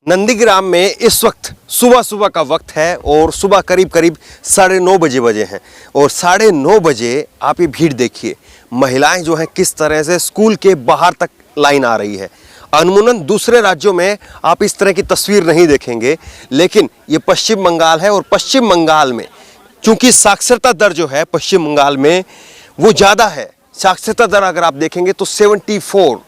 नंदीग्राम में इस वक्त सुबह सुबह का वक्त है और सुबह करीब करीब 9:30 बजे हैं और 9:30 बजे आप ये भीड़ देखिए। महिलाएं जो हैं किस तरह से स्कूल के बाहर तक लाइन आ रही है। अमूमन दूसरे राज्यों में आप इस तरह की तस्वीर नहीं देखेंगे, लेकिन ये पश्चिम बंगाल है और पश्चिम बंगाल में चूंकि साक्षरता दर जो है पश्चिम बंगाल में वो ज़्यादा है। साक्षरता दर अगर आप देखेंगे तो 74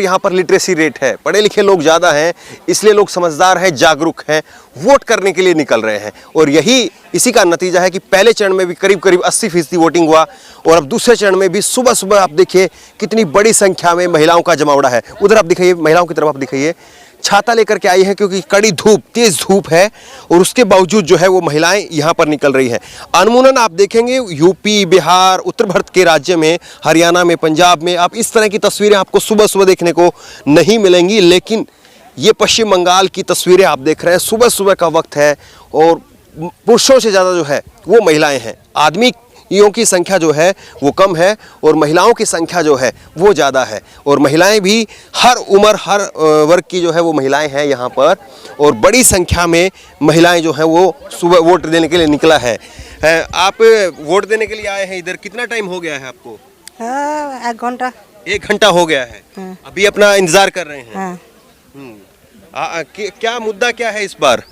यहाँ पर लिटरेसी रेट है। पढ़े लिखे लोग ज़्यादा हैं, इसलिए लोग समझदार हैं, जागरूक हैं, वोट करने के लिए निकल रहे हैं। और यही इसी का नतीजा है कि पहले चरण में भी करीब करीब 80% वोटिंग हुआ और अब दूसरे चरण में भी सुबह सुबह आप देखिए कितनी बड़ी संख्या में महिलाओं का जमावड़ा है। उधर आप दिखाइए, महिलाओं की तरफ आप दिखाइए, छाता लेकर के आई है क्योंकि कड़ी धूप, तेज धूप है और उसके बावजूद जो है वो महिलाएं यहाँ पर निकल रही हैं। अनमूनन आप देखेंगे यूपी, बिहार, उत्तर भारत के राज्य में, हरियाणा में, पंजाब में आप इस तरह की तस्वीरें आपको सुबह सुबह देखने को नहीं मिलेंगी, लेकिन ये पश्चिम बंगाल की तस्वीरें आप देख रहे हैं। सुबह सुबह का वक्त है और पुरुषों से ज़्यादा जो है वो महिलाएँ हैं। आदमियों की संख्या जो है वो कम है और महिलाओं की संख्या जो है वो ज़्यादा है। और महिलाएं भी हर उम्र, हर वर्ग की जो है वो महिलाएं हैं यहाँ पर और बड़ी संख्या में महिलाएं जो हैं वो सुबह वोट देने के लिए निकला है। आप वोट देने के लिए आए हैं इधर, कितना टाइम हो गया है आपको? 1 घंटा। 1 घंटा हो गया है। अभी अपना इंतजार कर रहे हैं। क्या मुद्दा क्या है इस बार?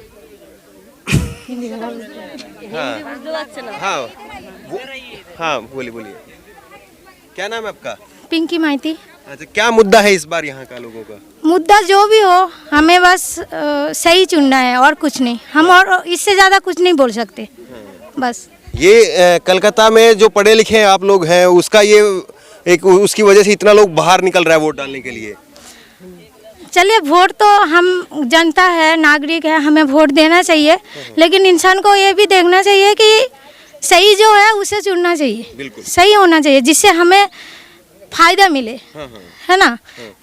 हाँ, हाँ बोलिए। क्या नाम है आपका? पिंकी माइती। अच्छा, क्या मुद्दा है इस बार यहाँ का लोगों का? मुद्दा जो भी हो, हमें बस सही चुनना है और कुछ नहीं। हम और इससे ज़्यादा कुछ नहीं बोल सकते। बस ये कलकत्ता में जो पढ़े लिखे आप लोग हैं उसका ये एक उसकी वजह से इतना लोग बाहर निकल रहा है वोट डालने के लिए। चलिए, वोट तो हम जनता है, नागरिक है, हमें वोट देना चाहिए, लेकिन इंसान को ये भी देखना चाहिए कि सही जो है उसे चुनना चाहिए, सही होना चाहिए जिससे हमें फायदा मिले। है ना?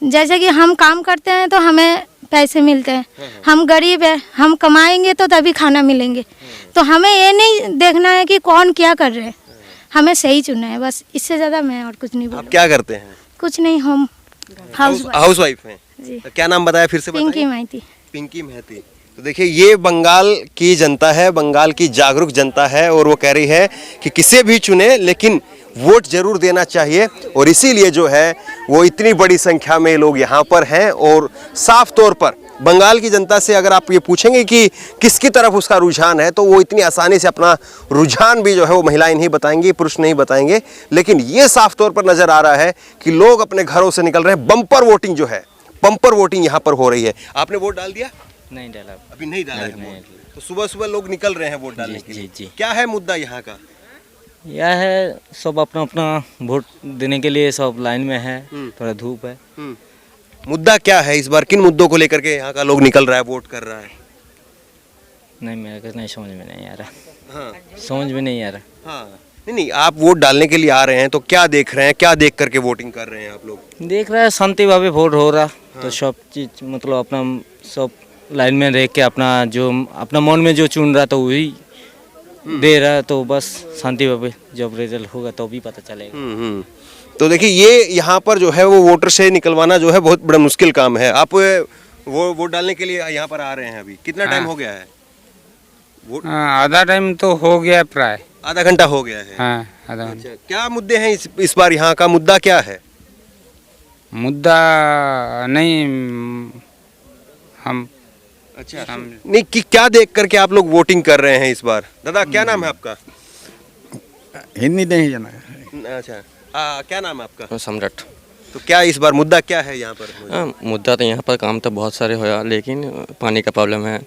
जैसे कि हम काम करते हैं तो हमें पैसे मिलते हैं, हम गरीब हैं, हम कमाएंगे तो तभी खाना मिलेंगे। तो हमें ये नहीं देखना है कि कौन क्या कर रहे हैं, हमें सही चुनना है बस। इससे ज़्यादा मैं और कुछ नहीं बोलूँगी। आप क्या करते हैं? कुछ नहीं, हम हाउस वाइफ हैं। जी। तो क्या नाम बताया फिर से? पिंकी माइती। पिंकी महती। तो देखिए ये बंगाल की जनता है, बंगाल की जागरूक जनता है और वो कह रही है कि किसे भी चुने लेकिन वोट जरूर देना चाहिए। और इसीलिए जो है वो इतनी बड़ी संख्या में लोग यहाँ पर हैं। और साफ तौर पर बंगाल की जनता से अगर आप ये पूछेंगे कि किसकी तरफ उसका रुझान है तो वो इतनी आसानी से अपना रुझान भी जो है वो महिलाएं नहीं बताएंगी, पुरुष नहीं बताएंगे। लेकिन ये साफ तौर पर नजर आ रहा है कि लोग अपने घरों से निकल रहे हैं। बम्पर वोटिंग जो है, बम्पर वोटिंग यहाँ पर हो रही है। आपने वोट डाल दिया? नहीं डाला अभी नहीं डाला है। तो सुबह सुबह लोग निकल रहे हैं वोट डालने के लिए। जी। क्या है मुद्दा यहाँ का? यह है सब अपना अपना वोट देने के लिए सब लाइन में है, थोड़ा धूप है। मुद्दा क्या है इस बार? किन मुद्दों को लेकर के यहाँ का लोग निकल रहा है, वोट कर रहा है? नहीं, मेरे को नहीं समझ में नहीं आ रहा। हाँ, समझ में नहीं आ रहा। हाँ। नहीं, आप वोट डालने के लिए आ रहे हैं तो क्या देख रहे हैं, क्या देख करके वोटिंग कर रहे हैं आप लोग? देख रहा है शांति भावे वोट हो रहा। तो सब चीज मतलब अपना सब लाइन में देख के अपना जो अपना मन में जो चुन रहा तो वही दे रहा। तो बस शांति भावे जब रिजल्ट होगा तो भी पता चलेगा। तो देखिए ये यहाँ पर जो है वो वोटर से निकलवाना जो है बहुत बड़ा मुश्किल काम है। आप वो वोट डालने के लिए यहाँ पर आ रहे हैं, अभी कितना टाइम हो गया है? आधा टाइम तो हो गया, प्राय आधा घंटा हो गया है। हाँ, आधा घंटा। अच्छा, क्या मुद्दे हैं इस बार यहाँ का? मुद्दा क्या है? मुद्दा नहीं हम अच्छा, नहीं कि क्या देख करके आप लोग वोटिंग कर रहे हैं इस बार? दादा क्या नाम है आपका? हिंदी नहीं जाना। अच्छा, क्या नाम है आपका? सम्राट। तो क्या इस बार मुद्दा क्या है यहाँ पर? मुद्दा तो यहाँ पर काम तो बहुत सारे होया, लेकिन पानी का प्रॉब्लम है।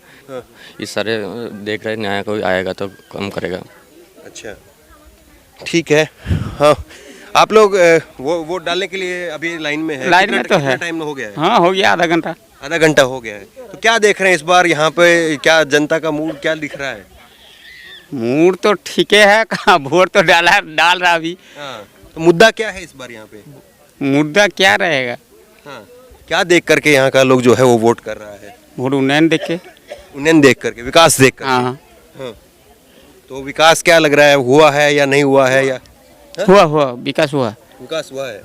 इस सारे देख रहे न्याय कोई आएगा तो कम करेगा। अच्छा, ठीक है। हाँ, आप लोग वो वोट डालने के लिए अभी लाइन में है? लाइन में तो है। टाइम हो गया है? हाँ, हो गया आधा घंटा। आधा घंटा हो गया है। तो क्या देख रहे हैं इस बार यहाँ पे? क्या जनता का मूड क्या दिख रहा है? मूड तो ठीक है, कहाँ वोट तो डाल रहा अभी। हाँ, तो मुद्दा क्या है इस बार यहाँ पे? मुद्दा क्या रहेगा? हाँ, क्या देख करके यहाँ का लोग जो है वो वोट कर रहा है? वोट उन्नयन देख के। उन्नयन देख करके, विकास देख करके। हाँ। हाँ, तो विकास क्या लग रहा है, हुआ है या नहीं हुआ है? या हुआ विकास हुआ। विकास हुआ है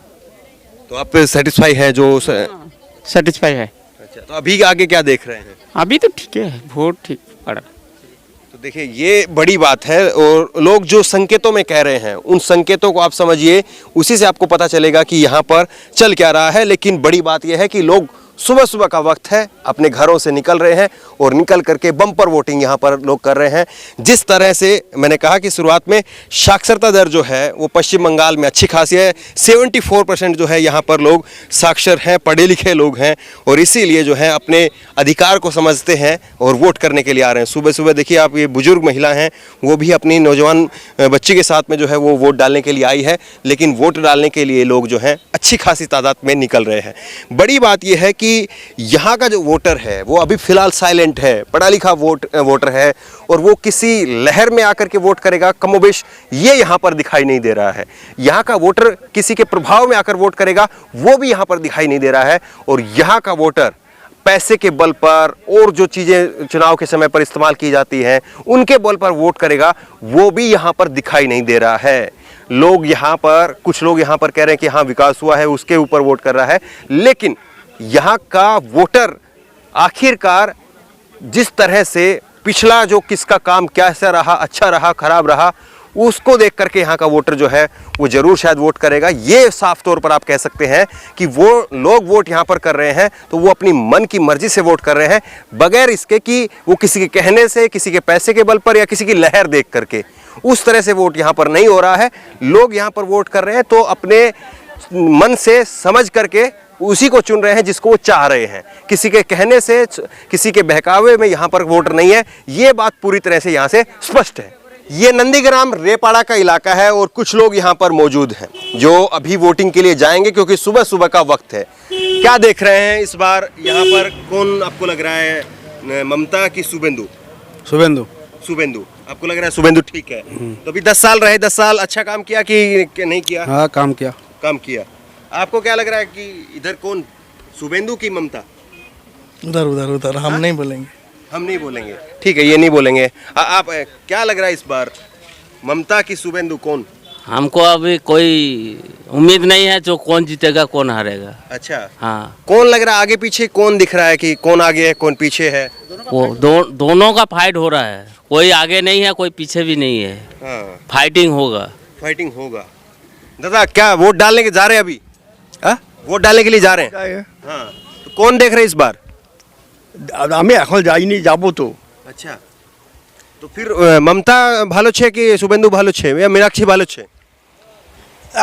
तो आप सेटिस्फाई है? जो सेटिस्फाई है। अच्छा, तो अभी आगे क्या देख रहे हैं? अभी तो ठीक है, वोट ठीक पड़ा। तो देखिए ये बड़ी बात है, और लोग जो संकेतों में कह रहे हैं उन संकेतों को आप समझिए, उसी से आपको पता चलेगा कि यहाँ पर चल क्या रहा है। लेकिन बड़ी बात यह है कि लोग सुबह सुबह का वक्त है, अपने घरों से निकल रहे हैं और निकल करके बम्पर वोटिंग यहाँ पर लोग कर रहे हैं। जिस तरह से मैंने कहा कि शुरुआत में साक्षरता दर जो है वो पश्चिम बंगाल में अच्छी खासी है, 74% जो है यहाँ पर लोग साक्षर हैं, पढ़े लिखे लोग हैं, और इसीलिए जो है अपने अधिकार को समझते हैं और वोट करने के लिए आ रहे हैं। सुबह सुबह देखिए आप, ये बुजुर्ग महिला हैं, वो भी अपनी नौजवान बच्ची के साथ में जो है वो वोट डालने के लिए आई है। लेकिन वोट डालने के लिए लोग जो हैं अच्छी खासी तादाद में निकल रहे हैं। बड़ी बात यह है कि यहाँ का जो वोटर है वो अभी फिलहाल साइलेंट है, पढ़ा लिखा वोटर है, और वो किसी लहर में आकर के वोट करेगा कमोबेश ये यहाँ पर दिखाई नहीं दे रहा है। यहाँ का वोटर किसी के प्रभाव में आकर वोट करेगा वो भी यहाँ पर दिखाई नहीं दे रहा है। और यहाँ का वोटर पैसे के बल पर और जो चीज़ें चुनाव के समय पर इस्तेमाल की जाती हैं उनके बल पर वोट करेगा वो भी यहाँ पर दिखाई नहीं दे रहा है। लोग यहाँ पर, कुछ लोग यहाँ पर कह रहे हैं कि हाँ विकास हुआ है उसके ऊपर वोट कर रहा है, लेकिन यहाँ का वोटर आखिरकार जिस तरह से पिछला जो किसका काम कैसा रहा, अच्छा रहा, खराब रहा, उसको देख करके यहाँ का वोटर जो है वो ज़रूर शायद वोट करेगा। ये साफ तौर पर आप कह सकते हैं कि वो लोग वोट यहाँ पर कर रहे हैं तो वो अपनी मन की मर्जी से वोट कर रहे हैं, बगैर इसके कि वो किसी के कहने से, किसी के पैसे के बल पर या किसी की लहर देख करके। उस तरह से वोट यहाँ पर नहीं हो रहा है। लोग यहाँ पर वोट कर रहे हैं तो अपने मन से समझ करके उसी को चुन रहे हैं जिसको वो चाह रहे हैं। किसी के कहने से, किसी के बहकावे में यहाँ पर वोटर नहीं है। ये बात पूरी तरह से यहाँ से स्पष्ट है। ये नंदीग्राम रेपाड़ा का इलाका है और कुछ लोग यहाँ पर मौजूद हैं जो अभी वोटिंग के लिए जाएंगे, क्योंकि सुबह सुबह का वक्त है। क्या देख रहे हैं इस बार यहाँ पर, कौन आपको लग रहा है, ममता की शुभेंदु? शुभेंदु आपको लग रहा है शुभेंदु ठीक है? तो अभी 10 साल रहे, 10 साल अच्छा काम किया कि नहीं किया? हाँ, काम किया। आपको क्या लग रहा है कि इधर कौन, शुभेंदु की ममता? उधर हम नहीं बोलेंगे। ठीक है, ये नहीं बोलेंगे। आप क्या लग रहा है इस बार, ममता की शुभेंदु कौन? हमको अभी कोई उम्मीद नहीं है जो कौन जीतेगा कौन हारेगा। अच्छा, हाँ। कौन लग रहा है आगे पीछे, कौन दिख रहा है कि कौन आगे है कौन पीछे है? वो दोनों का फाइट हो रहा है, कोई आगे नहीं है कोई पीछे भी नहीं है। हाँ, फाइटिंग होगा। दादा क्या वोट डालने के जा रहे हैं अभी? वोट डालने के लिए जा रहे हैं? हाँ, तो कौन देख रहे हैं इस बार? আমি এখন যাইনি, যাবো তো। अच्छा, तो फिर ममता ভালো ছে কি শুভেন্দু ভালো ছে या मीनाक्षी ভালো ছে?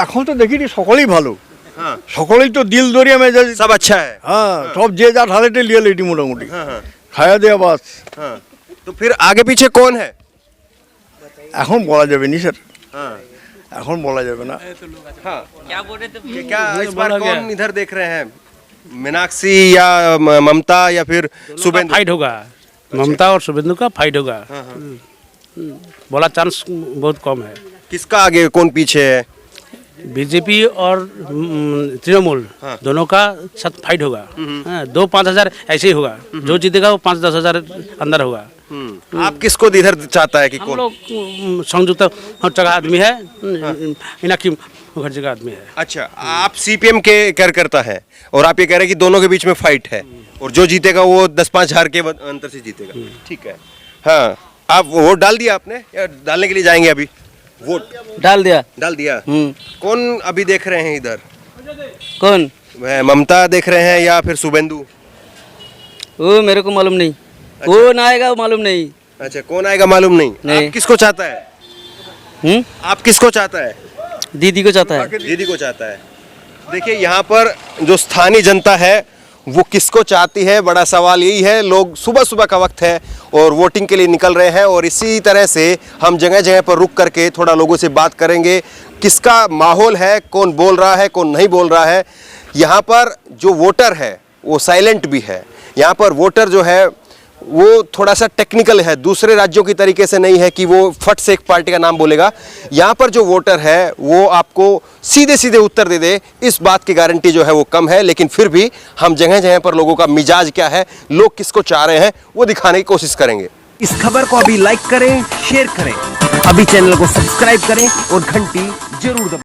এখন তো দেখিনি সকলেই ভালো। हाँ, সকলেই তো দিল দরিয়া মেজাজ। सब अच्छा है। হ্যাঁ, সব যে যা ঢালেটে লিয়ে লেটি মোটামুটি। हाँ, খায়া দেয়া বাস। हाँ, तो फिर आगे पीछे कौन है? এখন বলা যাবে নি স্যার, हाँ, এখন বলা যাবে না। हाँ, क्या इस बार कौन इधर देख रहे हैं, मीनाक्षी या ममता या फिर शुभेंदु? फाइट होगा, ममता और शुभेंदु का फाइट होगा। बोला चांस बहुत कम है। किसका आगे कौन पीछे है? बीजेपी और तृणमूल दोनों का साथ फाइट होगा। 2-5 हजार ऐसे ही होगा, जो जीतेगा वो 5-10 हजार अंदर होगा। आप किसको इधर चाहता है कि हम कौन? लोग संयुक्त जगह आदमी है, मीनाक्षी मुखर्जी का आदमी है। अच्छा, आप सीपीएम के कार्यकर्ता हैं और आप ये कह रहे हैं कि दोनों के बीच में फाइट है और जो जीतेगा वो 10-5 हजार के अंतर से जीतेगा। ठीक है, हाँ। आप वोट डाल दिया आपने या डालने के लिए जाएंगे अभी? वोट डाल दिया। कौन अभी देख रहे हैं इधर? कौन? ममता देख रहे हैं या फिर शुभेंदु? वो मेरे को मालूम नहीं। कौन आएगा वो मालूम नहीं। अच्छा, कौन आएगा मालूम नहीं। आप किसको चाहता है? आप किसको चाहता है? दीदी को चाहता है। दीदी को चाहता है। देखिए यहाँ पर जो स्थानीय जनता है वो किसको चाहती है, बड़ा सवाल यही है। लोग सुबह सुबह का वक्त है और वोटिंग के लिए निकल रहे हैं और इसी तरह से हम जगह जगह पर रुक करके थोड़ा लोगों से बात करेंगे, किसका माहौल है, कौन बोल रहा है, कौन नहीं बोल रहा है। यहाँ पर जो वोटर है वो साइलेंट भी है। यहाँ पर वोटर जो है वो थोड़ा सा टेक्निकल है, दूसरे राज्यों की तरीके से नहीं है कि वो फट से एक पार्टी का नाम बोलेगा। यहाँ पर जो वोटर है वो आपको सीधे सीधे उत्तर दे दे, इस बात की गारंटी जो है वो कम है। लेकिन फिर भी हम जगह जगह पर लोगों का मिजाज क्या है, लोग किसको चाह रहे हैं, वो दिखाने की कोशिश करेंगे। इस खबर को अभी लाइक करें, शेयर करें, अभी चैनल को सब्सक्राइब करें और घंटी जरूर दबाएं।